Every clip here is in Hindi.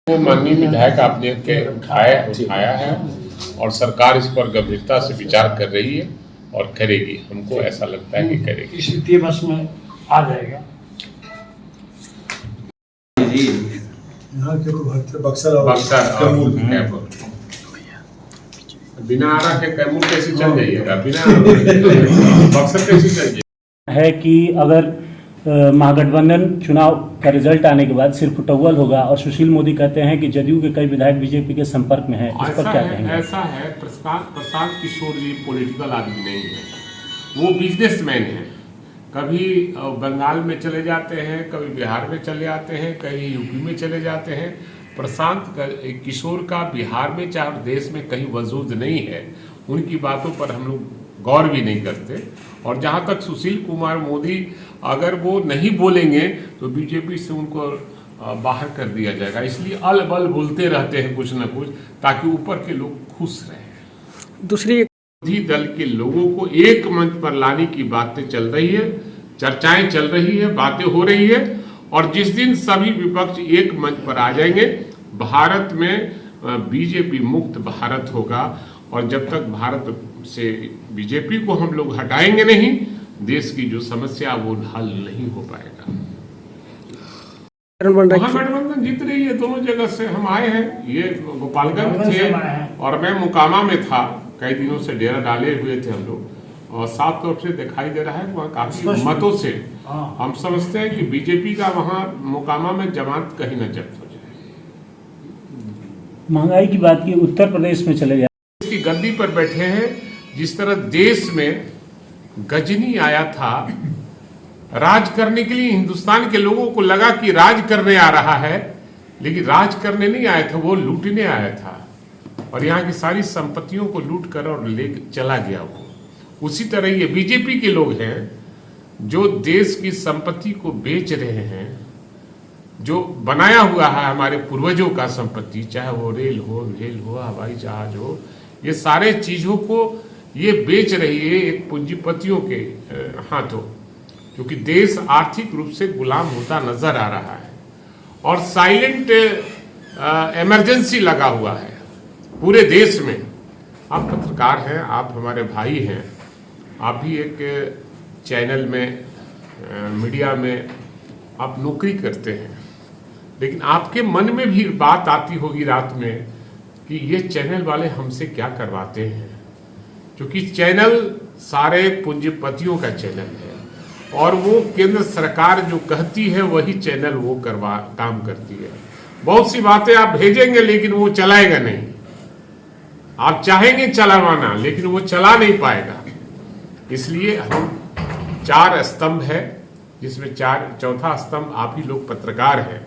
वो माननीय विधायक आपने के उठाया है और सरकार इस पर गंभीरता से विचार कर रही है और करेगी। हमको ऐसा लगता है कि करेगी। इस वित्तीय वर्ष में आ जाएगा। बिना आरा के कैमूर कैसे चल जाइएगा, बिना बक्सर कैसे चल जाइएगा। है कि अगर महागठबंधन चुनाव का रिजल्ट आने के बाद सिर्फ टॉवल होगा और सुशील मोदी कहते हैं कि जदयू के कई विधायक बीजेपी के संपर्क में हैं, इस पर क्या कहेंगे? ऐसा है, प्रशांत किशोर जी पॉलिटिकल आदमी नहीं है, वो बिजनेसमैन है। कभी बंगाल में चले जाते हैं, कभी बिहार में चले जाते हैं, कहीं यूपी में चले जाते हैं। प्रशांत किशोर का बिहार में चाहे देश में कहीं वजूद नहीं है, उनकी बातों पर हम लोग गौर भी नहीं करते। और जहाँ तक सुशील कुमार मोदी, अगर वो नहीं बोलेंगे तो बीजेपी से उनको बाहर कर दिया जाएगा, इसलिए अल बल बोलते रहते हैं कुछ न कुछ, ताकि ऊपर के लोग खुश रहें। दूसरी विरोधी दल के लोगों को एक मंच पर लाने की बातें चल रही है, चर्चाएं चल रही है, बातें हो रही है। और जिस दिन सभी विपक्ष एक मंच पर आ जाएंगे, भारत में बीजेपी मुक्त भारत होगा। और जब तक भारत से बीजेपी को हम लोग हटाएंगे नहीं, देश की जो समस्या वो हल नहीं हो पाएगा। महागठबंधन जीत रही है, दोनों जगह से हम आए हैं। ये गोपालगंज थे और मैं मुकामा में था, कई दिनों से डेरा डाले हुए थे हम लोग, और साफ तौर से दिखाई दे रहा है वहाँ काफी मतों से हम समझते हैं कि बीजेपी का वहाँ मुकामा में जमात कहीं न जब्त हो जाए। महंगाई की बात की, उत्तर प्रदेश में चले जाए, इसकी गद्दी पर बैठे हैं। जिस तरह देश में गजनी आया था राज करने के लिए, हिंदुस्तान के लोगों को लगा कि राज करने आ रहा है, लेकिन राज करने नहीं आया था, वो लूटने आया था और यहाँ की सारी संपत्तियों को लूट कर और ले चला गया वो। उसी तरह ये बीजेपी के लोग हैं जो देश की संपत्ति को बेच रहे हैं, जो बनाया हुआ है हमारे पूर्वजों का संपत्ति, चाहे वो रेल हो, हवाई जहाज हो, ये सारे चीजों को ये बेच रही है एक पूंजीपतियों के हाथों, क्योंकि देश आर्थिक रूप से गुलाम होता नजर आ रहा है। और साइलेंट इमरजेंसी लगा हुआ है पूरे देश में। आप पत्रकार हैं, आप हमारे भाई हैं, आप भी एक चैनल में, मीडिया में आप नौकरी करते हैं, लेकिन आपके मन में भी बात आती होगी रात में कि ये चैनल वाले हमसे क्या करवाते हैं, क्योंकि चैनल सारे पूंजीपतियों का चैनल है और वो केंद्र सरकार जो कहती है वही चैनल वो काम करती है। बहुत सी बातें आप भेजेंगे लेकिन वो चलाएगा नहीं, आप चाहेंगे चलावाना लेकिन वो चला नहीं पाएगा। इसलिए हम 4 स्तंभ है, जिसमें चौथा स्तंभ आप ही लोग पत्रकार हैं।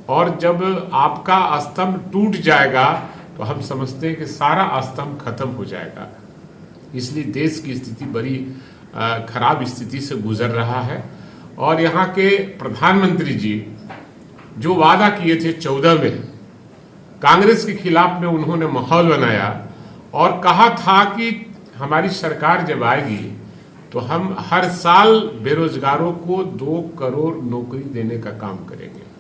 और जब आपका स्तंभ टूट जाएगा तो हम समझते हैं कि सारा स्तंभ खत्म हो जाएगा। इसलिए देश की स्थिति बड़ी खराब स्थिति से गुजर रहा है। और यहाँ के प्रधानमंत्री जी जो वादा किए थे 14 में, कांग्रेस के खिलाफ में उन्होंने माहौल बनाया और कहा था कि हमारी सरकार जब आएगी तो हम हर साल बेरोजगारों को 2 करोड़ नौकरी देने का काम करेंगे।